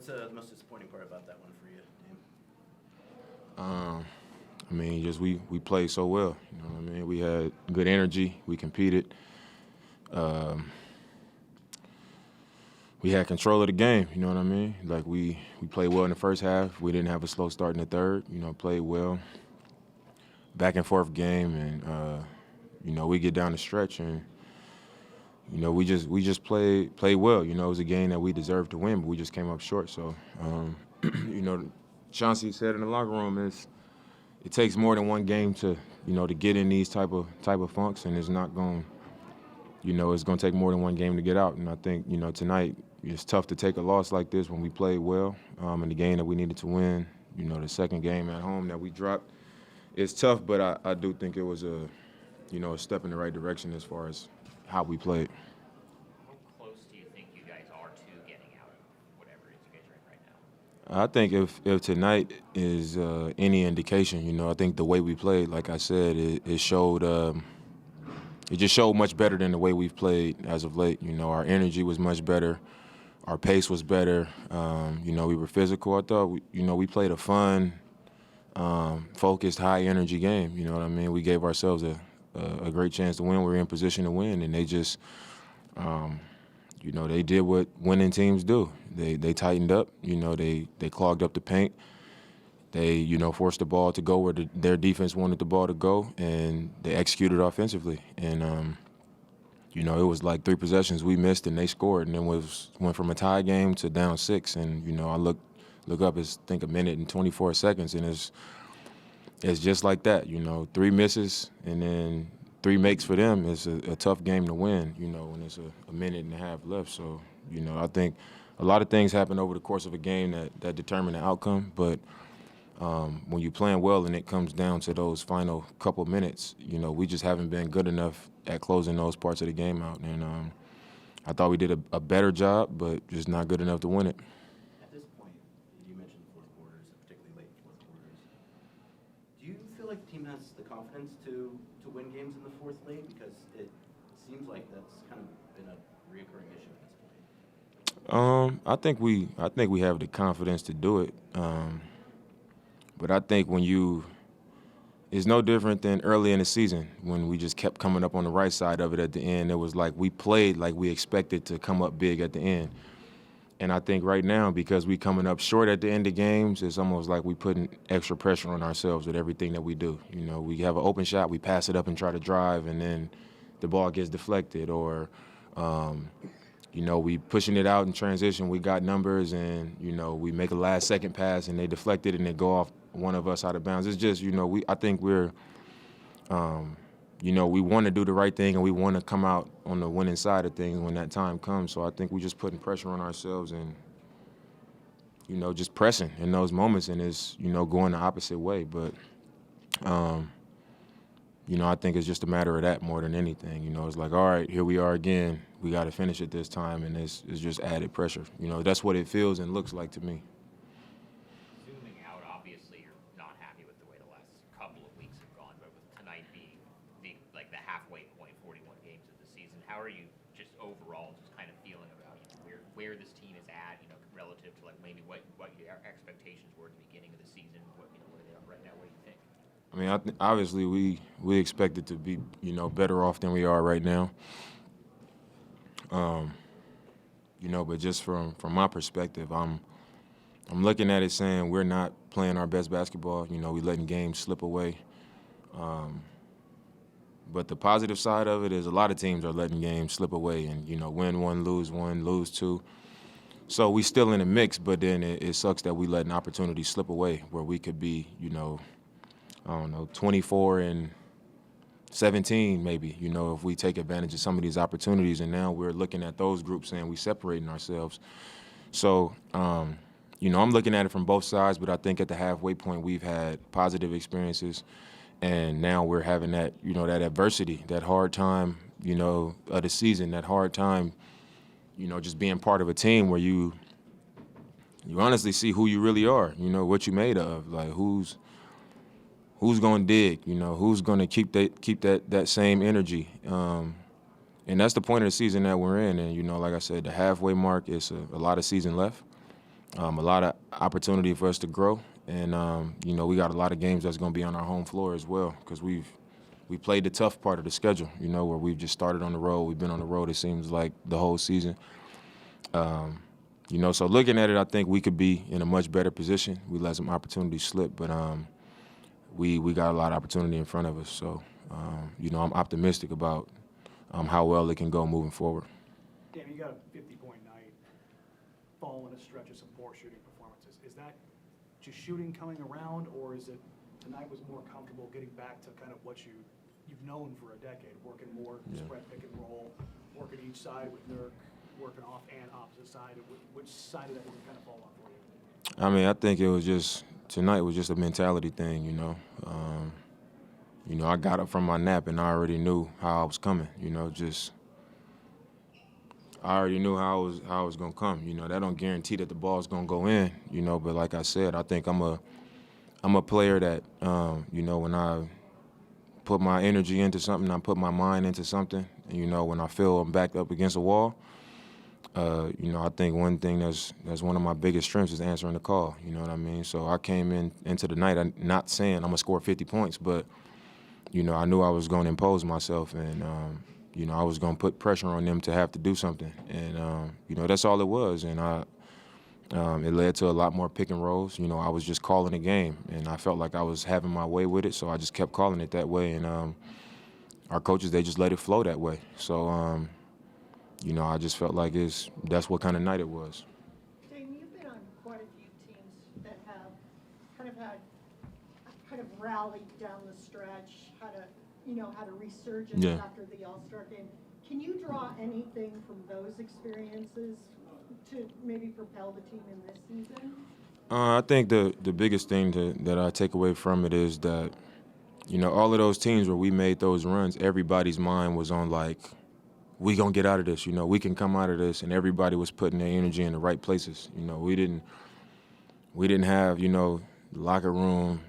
What's the most disappointing part about that one for you, Dame? I mean, just we played so well. You know what I mean? We had good energy. We competed. Um, we had control of the game. You know what I mean? Like we played well in the first half. We didn't have a slow start in the third. You know, played well. Back and forth game, and we get down the stretch, and we just played well. You know, it was a game that we deserved to win, but we just came up short. So, you know, Chauncey said in the locker room is it takes more than one game to get in these type of funks, and it's not going it's going to take more than one game to get out. And I think tonight it's tough to take a loss like this when we played well in the game that we needed to win. The second game at home that we dropped. It's tough, but I do think it was a step in the right direction as far as how we played. How close do you think you guys are to getting out of whatever it is you guys are in right now? I think if tonight is any indication, I think the way we played, like I said, it showed. It just showed much better than the way we've played as of late. Our energy was much better. Our pace was better. We were physical. I thought we played a fun, focused, high-energy game. You know what I mean? We gave ourselves a great chance to win. We were in position to win, and they just, they did what winning teams do. They tightened up. They clogged up the paint. They, forced the ball to go where their defense wanted the ball to go, and they executed offensively. And, it was like 3 possessions we missed, and they scored, and then went from a tie game to down 6. And, I look up, it's, I think, 1 minute and 24 seconds, and it's just like that. 3 misses and then 3 makes for them is a tough game to win, when it's a minute and a half left. So, I think a lot of things happen over the course of a game that determine the outcome, but when you're playing well and it comes down to those final couple minutes, we just haven't been good enough at closing those parts of the game out. And I thought we did a better job, but just not good enough to win it. At this point, you mentioned fourth quarters, particularly late fourth quarters. Do you feel like the team has the confidence to win games in the fourth late? Because it seems like that's kind of been a reoccurring issue at this point. I think we have the confidence to do it. But I think it's no different than early in the season when we just kept coming up on the right side of it at the end. It was like we played like we expected to come up big at the end. And I think right now, because we coming up short at the end of games, it's almost like we putting extra pressure on ourselves with everything that we do. We have an open shot, we pass it up and try to drive, and then the ball gets deflected. Or, we pushing it out in transition, we got numbers, and, we make a last-second pass, and they deflect it, and they go off one of us out of bounds. It's just, I think we're, we want to do the right thing, and we want to come out on the winning side of things when that time comes. So I think we're just putting pressure on ourselves and, just pressing in those moments, and it's, going the opposite way. But, I think it's just a matter of that more than anything. It's like, all right, here we are again. We got to finish it this time, and it's just added pressure. That's what it feels and looks like to me. Zooming out, obviously you're not happy with the way the last couple of weeks have gone, but with tonight being the halfway point, 41 games of the season, how are you just overall just kind of feeling about where this team is at, relative to maybe what your expectations were at the beginning of the season, what are they up right now? What do you think? I mean, obviously we expected to be, better off than we are right now. But just from my perspective, I'm looking at it saying we're not playing our best basketball. We letting games slip away. But the positive side of it is a lot of teams are letting games slip away and, win 1, lose 2. So we still in the mix, but then it sucks that we letting opportunities slip away where we could be, 24 and 17 maybe, if we take advantage of some of these opportunities. And now we're looking at those groups saying we're separating ourselves. So, I'm looking at it from both sides, but I think at the halfway point we've had positive experiences. And now we're having that, that adversity, that hard time, of the season, that hard time, just being part of a team where you honestly see who you really are, what you made of, like who's going to dig, who's going to keep that same energy. And that's the point of the season that we're in. And, like I said, the halfway mark is a lot of season left. a lot of opportunity for us to grow. And, we got a lot of games that's going to be on our home floor as well because we played the tough part of the schedule, where we've just started on the road. We've been on the road, it seems like, the whole season. So looking at it, I think we could be in a much better position. We let some opportunities slip, but we got a lot of opportunity in front of us. So, I'm optimistic about how well it can go moving forward. Damn, you got a 50-point night, following a stretch of some poor shooting performances. Is that just shooting coming around, or is it tonight was more comfortable getting back to kind of what you've known for a decade, working more spread pick and roll, working each side with Nurk, working off and opposite side? Which side of that did it kind of fall on for you? I mean, I think it was tonight was just a mentality thing, I got up from my nap and I already knew how I was coming, I already knew how it was gonna come. That don't guarantee that the ball's gonna go in, but like I said, I think I'm a player that, when I put my energy into something, I put my mind into something, when I feel I'm backed up against a wall, I think one thing that's one of my biggest strengths is answering the call. You know what I mean? So I came into the night, I'm not saying I'm gonna score 50 points, but I knew I was going to impose myself, and I was going to put pressure on them to have to do something, and that's all it was. And it led to a lot more pick and rolls. I was just calling the game, and I felt like I was having my way with it, so I just kept calling it that way. And our coaches, they just let it flow that way. So. I just felt like that's what kind of night it was. Dame, you've been on quite a few teams that have kind of rallied down the stretch, had a resurgence after the All-Star game. Can you draw anything from those experiences to maybe propel the team in this season? I think the biggest thing that I take away from it is that, all of those teams where we made those runs, everybody's mind was on like, we gonna get out of this, we can come out of this, and everybody was putting their energy in the right places. We didn't have, locker room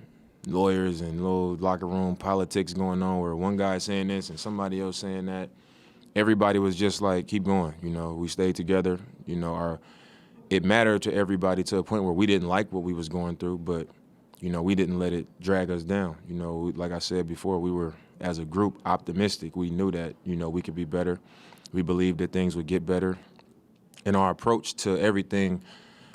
lawyers and little locker room politics going on where one guy saying this and somebody else saying that. Everybody was just like, keep going, we stayed together, it mattered to everybody to a point where we didn't like what we was going through, but, we didn't let it drag us down. Like I said before, we were, as a group, optimistic. We knew that, we could be better. We believed that things would get better. And our approach to everything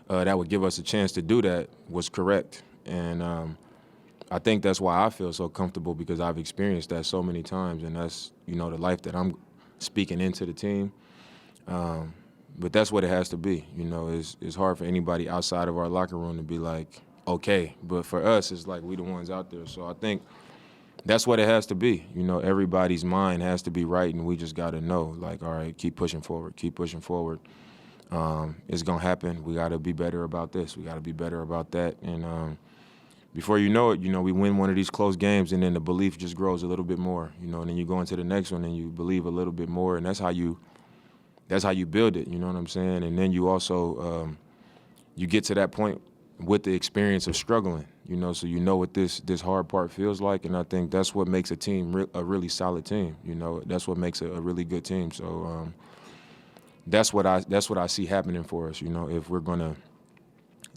that would give us a chance to do that was correct. And I think that's why I feel so comfortable, because I've experienced that so many times, and that's, the life that I'm speaking into the team. But that's what it has to be. It's hard for anybody outside of our locker room to be like, okay. But for us, it's like we the ones out there. So I think that's what it has to be. Everybody's mind has to be right, and we just got to know, like, all right, keep pushing forward. It's going to happen. We got to be better about this. We got to be better about that. And before you know it, we win one of these close games, and then the belief just grows a little bit more, and then you go into the next one and you believe a little bit more, and that's how you build it, you know what I'm saying? And then you also, you get to that point with the experience of struggling, so what this hard part feels like, and I think that's what makes a team a really solid team. That's what makes a really good team. So that's what I see happening for us. If we're gonna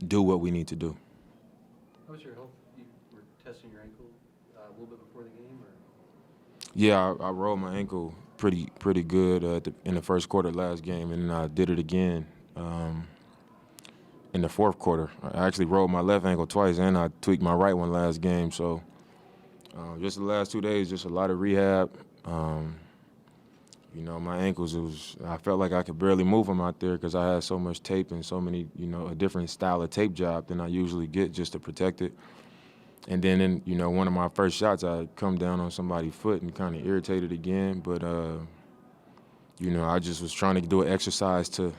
do what we need to do. How was your health? You were testing your ankle a little bit before the game, or? Yeah, I rolled my ankle pretty good in the first quarter last game, and then I did it again. In the fourth quarter, I actually rolled my left ankle twice, and I tweaked my right one last game. So just the last 2 days, just a lot of rehab. My ankles, I felt like I could barely move them out there because I had so much tape and so many, a different style of tape job than I usually get just to protect it. And then in, one of my first shots, I come down on somebody's foot and kind of irritated again. But, I just was trying to do an exercise to,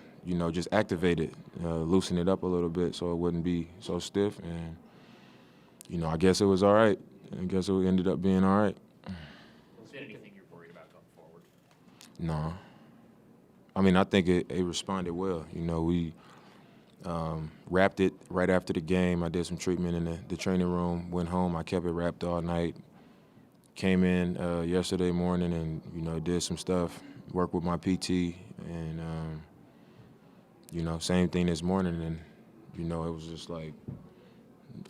just activate it, loosen it up a little bit so it wouldn't be so stiff. And, I guess it was all right. I guess it ended up being all right. Is there anything you're worried about going forward? No. I mean, I think it responded well. We wrapped it right after the game. I did some treatment in the training room, went home. I kept it wrapped all night. Came in yesterday morning and, did some stuff, worked with my PT, and, same thing this morning. And, You know, it was just like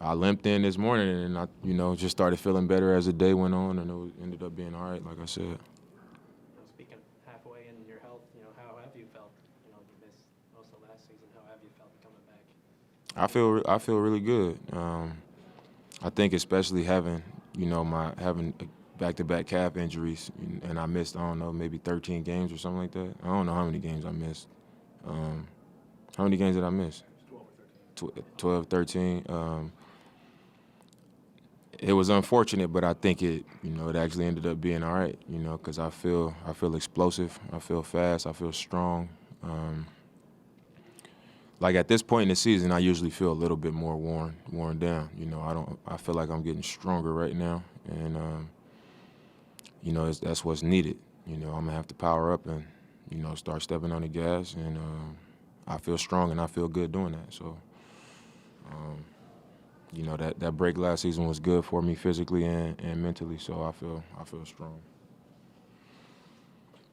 I limped in this morning, and I, you know, just started feeling better as the day went on, and it ended up being all right, like I said. Speaking of halfway in your health, how have you felt? You missed most of last season. How have you felt coming back? I feel really good. I think especially having, having back-to-back calf injuries, and I missed, I don't know, maybe 13 games or something like that. I don't know how many games I missed. How many games did I miss? 12, 13. It was unfortunate, but I think it actually ended up being all right, because I feel explosive, I feel fast, I feel strong. Like at this point in the season, I usually feel a little bit more worn down. I feel like I'm getting stronger right now, and that's what's needed. I'm gonna have to power up and start stepping on the gas, and I feel strong and I feel good doing that. So, that break last season was good for me physically and mentally. So I feel strong.